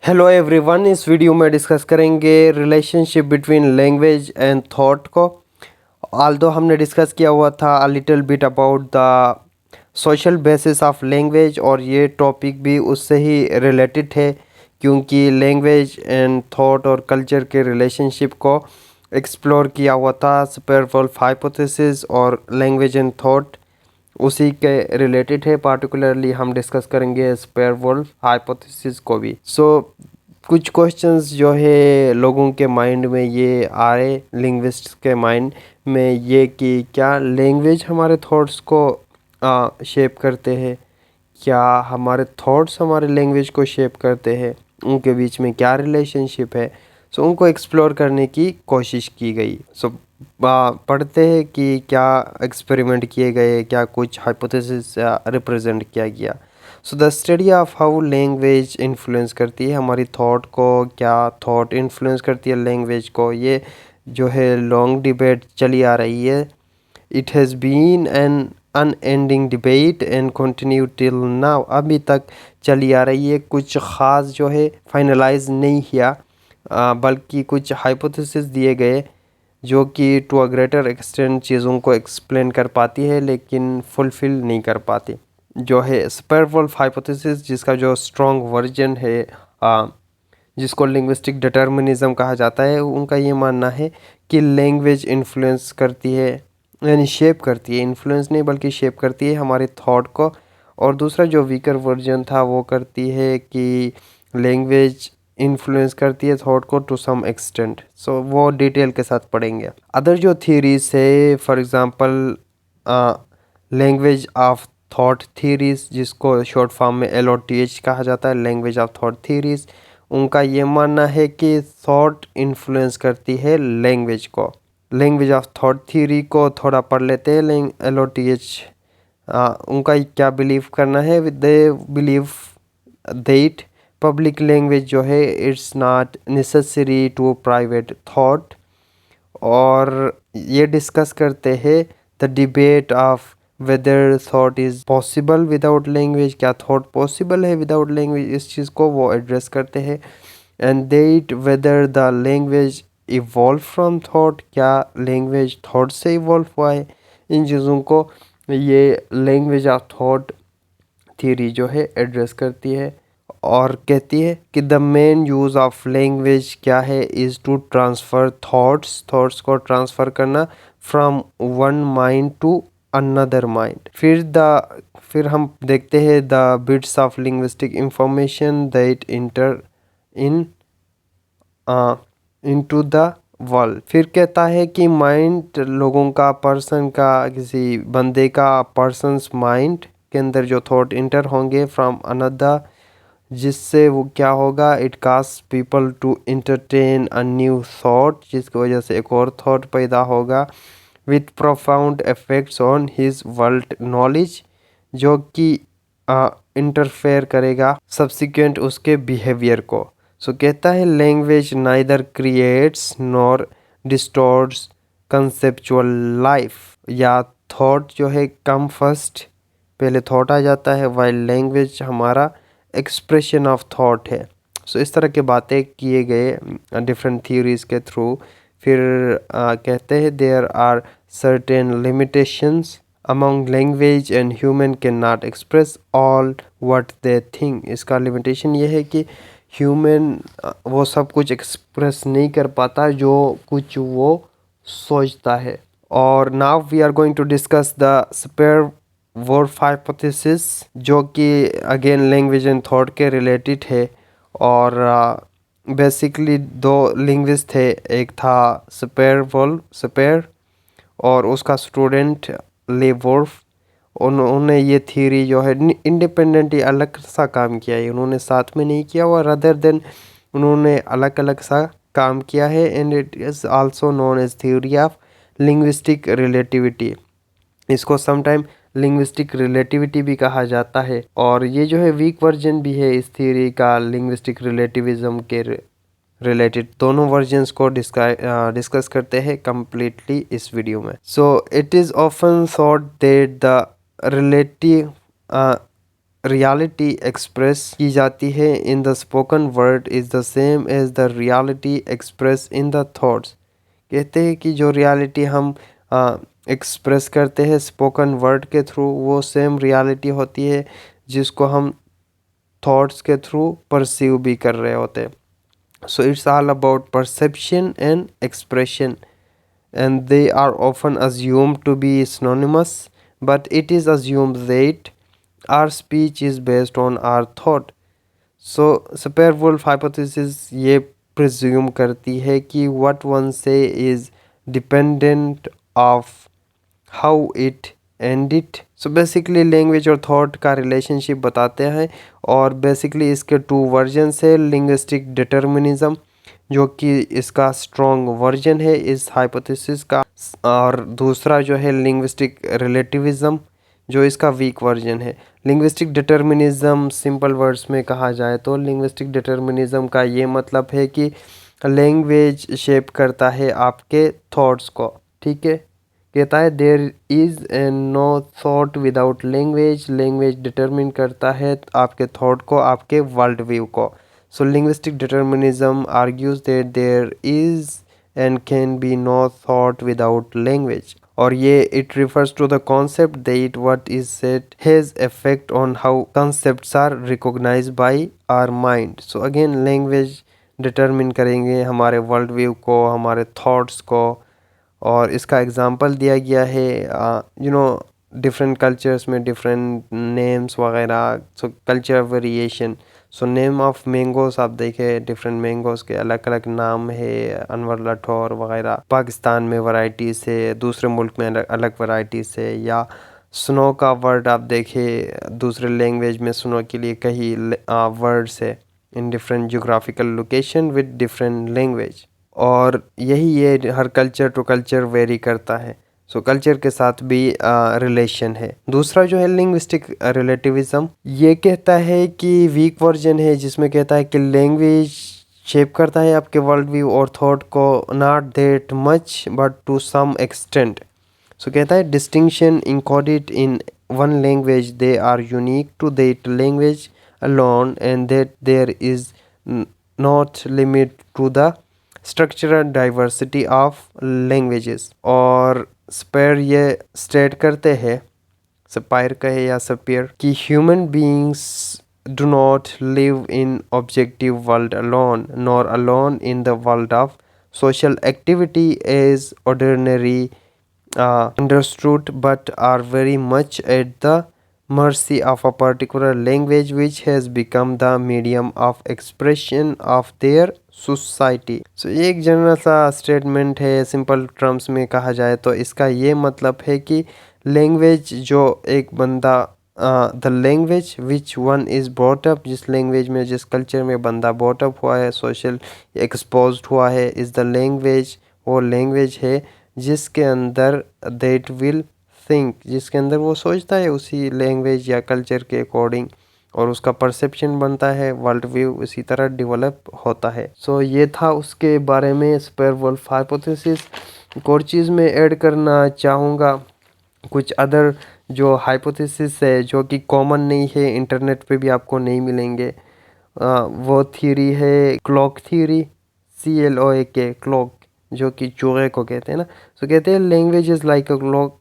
Hello everyone, इस video में discuss करेंगे relationship between language and thought को। आल्दो हमने डिस्कस किया हुआ था a little bit about the social basis of language, और ये टॉपिक भी उससे ही रिलेटेड है क्योंकि लैंग्वेज एंड थॉट और कल्चर के रिलेशनशिप को एक्सप्लोर किया हुआ था स्पेयर-वुल्फ हाइपोथेसिस और लैंग्वेज एंड थॉट उसी के रिलेटेड है। पार्टिकुलरली हम डिस्कस करेंगे स्पेयर-वुल्फ हाइपोथेसिस को भी। कुछ क्वेश्चंस जो है लोगों के माइंड में ये आ रहे, लिंग्विस्ट्स के माइंड में ये कि क्या लैंग्वेज हमारे थॉट्स को शेप करते हैं, क्या हमारे थॉट्स हमारे लैंग्वेज को शेप करते हैं, उनके बीच में क्या रिलेशनशिप है। उनको एक्सप्लोर करने की कोशिश की गई। पढ़ते हैं कि क्या एक्सपेरिमेंट किए गए, क्या कुछ हाइपोथेसिस रिप्रेजेंट किया गया। The study of how language influence करती है हमारी थॉट को, क्या थॉट इन्फ्लुएंस करती है लैंग्वेज को, ये जो है लॉन्ग डिबेट चली आ रही है। It has been an unending debate and continue till now, अभी तक चली आ रही है। कुछ ख़ास जो है फाइनलाइज नहीं किया, बल्कि कुछ हाइपोथेसिस दिए गए जो कि टू अ ग्रेटर एक्सटेंट चीज़ों को एक्सप्लेन कर पाती है लेकिन फुलफ़िल नहीं कर पाती। जो है स्पेयर-वुल्फ हाइपोथेसिस, जिसका जो स्ट्रॉन्ग वर्जन है, जिसको लिंग्विस्टिक डिटर्मिनिज्म कहा जाता है, उनका ये मानना है कि लैंग्वेज इन्फ्लुएंस करती है, यानी शेप करती है, इन्फ्लुएंस नहीं बल्कि शेप करती है हमारे थॉट को। और दूसरा जो वीकर वर्जन था वो करती है कि लैंग्वेज इन्फ्लुएंस करती है थॉट को टू सम एक्सटेंट। वो डिटेल के साथ पढ़ेंगे। अदर जो थीरीज है, for example language of thought theories, जिसको शॉर्ट फॉर्म में LOTH कहा जाता है, लैंग्वेज ऑफ थॉट थीरीज, उनका ये मानना है कि थॉट इन्फ्लुएंस करती है लैंग्वेज को। लैंग्वेज ऑफ थॉट थ्योरी को थोड़ा पढ़ लेते हैं। LOTH उनका क्या बिलीव करना है, they believe that public language जो है it's not necessary to private thought. और ये डिस्कस करते हैं the debate of whether thought is possible without language, क्या थॉट पॉसिबल है विदाउट लैंग्वेज, इस चीज़ को वो एड्रेस करते हैं। And that whether the language evolve from thought, क्या लैंग्वेज थॉट से इवॉल्व हुआ है। इन चीज़ों को ये लैंग्वेज ऑफ थॉट थ्योरी जो है एड्रेस करती है और कहती है कि the main use of language क्या है, इज़ टू ट्रांसफ़र थॉट्स को ट्रांसफ़र करना from one mind to another mind. फिर हम देखते हैं the bits of linguistic information that enter into the world. फिर कहता है कि माइंड लोगों का, पर्सन का, किसी बंदे का पर्सनस माइंड के अंदर जो थॉट इंटर होंगे फ्रॉम अनदर, जिससे वो क्या होगा, it cast people to entertain a new thought, जिसकी वजह से एक और थॉट पैदा होगा with profound effects on his world knowledge, जो कि इंटरफेयर करेगा सब्सिक्वेंट उसके बिहेवियर को। कहता है language neither creates nor distorts conceptual life, या थॉट जो है कम फर्स्ट, पहले थॉट आ जाता है, वाइल लैंग्वेज हमारा एक्सप्रेशन ऑफ थॉट है। इस तरह के बातें किए गए डिफरेंट थ्योरीज के थ्रू। फिर कहते हैं there are certain limitations among language and human can not express all what they think. इसका लिमिटेशन ये है कि ह्यूमन वो सब कुछ एक्सप्रेस नहीं कर पाता जो कुछ वो सोचता है। और now we are going to discuss the Sapir Whorf hypothesis, जो कि अगेन लैंग्वेज एंड थॉट के रिलेटेड है। और बेसिकली दो लिंग्विस्ट थे, एक था स्पेयर और उसका स्टूडेंट ले वुल्फ। उन्होंने ये थ्योरी जो है इंडिपेंडेंटली अलग सा काम किया है, उन्होंने साथ में नहीं किया हुआ, रदर देन उन्होंने अलग अलग सा काम किया है। And it is also known as theory of linguistic relativity. इसको समटाइम लिंग्विस्टिक रिलेटिविटी भी कहा जाता है। और ये जो है वीक वर्जन भी है इस थ्योरी का, लिंग्विस्टिक रिलेटिविज्म के रिलेटेड। दोनों वर्जन्स को डिस्कस करते हैं कम्प्लीटली इस वीडियो में। It is often thought that the relative reality express की जाती है in the spoken word is the same as the reality express in the thoughts. कहते हैं कि जो रियलिटी हम एक्सप्रेस करते हैं स्पोकन वर्ड के थ्रू, वो सेम रियलिटी होती है जिसको हम थॉट्स के थ्रू परसीव भी कर रहे होते हैं। So it's all about perception and expression, and they are often assumed to be synonymous, but it is assumed that our speech is based on our thought. So Sapir-Whorf hypothesis ये presume करती है कि what one say is dependent of how it and it। So basically language और thought का relationship बताते हैं, और basically इसके टू वर्जन्स है। लिंग्विस्टिक डिटर्मिनिज्म जो कि इसका स्ट्रॉन्ग वर्जन है इस हाइपोथेसिस का, और दूसरा जो है लिंग्विस्टिक रिलेटिविज्म जो इसका वीक वर्जन है। लिंग्विस्टिक डिटर्मिनिज्म सिंपल वर्ड्स में कहा जाए तो लिंग्विस्टिक डिटर्मिनिज्म का ये मतलब है कि लैंग्वेज शेप करता है आपके थॉट्स को। ठीक है, कहता है there is no thought without language, language determine करता है आपके थॉट को, आपके वर्ल्ड व्यू को। So linguistic determinism argues that there is and can be no thought without language, और ये it refers to the concept that what is said has effect on how concepts are recognised by our mind. So again language determine करेंगे हमारे world view को, हमारे thoughts को, और इसका example दिया गया है डिफरेंट कल्चर्स में डिफरेंट नेम्स वगैरह। सो culture variation, so name of mangoes आप देखें, डिफरेंट मैंगोस के अलग अलग नाम है, अनवर लठौर वगैरह। पाकिस्तान में वैरायटीज़ है, दूसरे मुल्क में अलग अलग वैरायटीज़ है। या स्नो का वर्ड आप देखें, दूसरे लैंग्वेज में स्नो के लिए कई वर्ड्स है in different geographical location with different language, और यही ये हर कल्चर टू कल्चर वेरी करता है। सो कल्चर के साथ भी रिलेशन है। दूसरा जो है लिंग्विस्टिक रिलेटिविज्म, ये कहता है कि वीक वर्जन है जिसमें कहता है कि लैंग्वेज शेप करता है आपके वर्ल्ड व्यू और थॉट को, not that much but to some extent. So कहता है distinction encoded in one language they are unique to that language alone, and that there is not limit to the structural diversity of languages. और Sapir ये स्टेट करते हैं, Sapir कहे या Sapir, कि human beings do not live in objective world alone, nor alone in the world of social activity as ordinary understood, but are very much at the mercy of a particular language which has become the medium of expression of their society। सो ये एक general सा statement है। Simple terms में कहा जाए तो इसका ये मतलब है कि लैंग्वेज जो एक बंदा the language which one is brought up, जिस लैंग्वेज में जिस कल्चर में बंदा ब्रॉट अप हुआ है, सोशल एक्सपोज हुआ है, इज़ द लैंग्वेज, वो लैंग्वेज है जिसके अंदर दैट विल थिंक, जिसके अंदर वो सोचता है उसी लैंग्वेज या कल्चर के अकॉर्डिंग, और उसका परसेप्शन बनता है, वर्ल्ड व्यू इसी तरह डेवलप होता है। सो ये था उसके बारे में स्पेयर-वुल्फ हाइपोथेसिस। एक और चीज़ मैं ऐड करना चाहूँगा, कुछ अदर जो हाइपोथेसिस है जो कि कॉमन नहीं है, इंटरनेट पे भी आपको नहीं मिलेंगे, वो थ्योरी है क्लॉक थ्योरी, CLOAK, क्लॉक, जो कि चूहे को कहते हैं ना। सो कहते हैं language is like a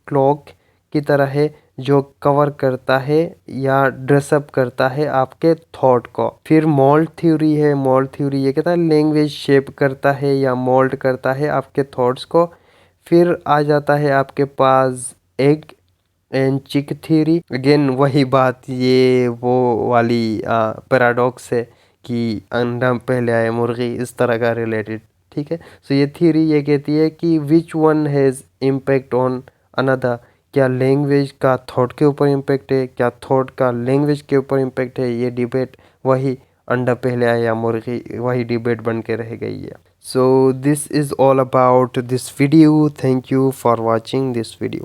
clock की तरह है जो कवर करता है या ड्रेसअप करता है आपके थॉट को। फिर मोल्ड थ्योरी है, मोल्ड थ्योरी ये कहता है लैंग्वेज शेप करता है या मोल्ड करता है आपके थॉट्स को। फिर आ जाता है आपके पास egg and chick theory, again वही बात, ये वो वाली पैराडॉक्स है कि अंडा पहले आए मुर्गी, इस तरह का रिलेटेड। ठीक है, सो ये थ्योरी ये कहती है कि which one has impact on another, क्या लैंग्वेज का थॉट के ऊपर इम्पैक्ट है, क्या थॉट का लैंग्वेज के ऊपर इम्पैक्ट है। ये डिबेट वही अंडा पहले आया या मुर्गी, वही डिबेट बन के रह गई है। So this is all about this video. Thank you for watching this video.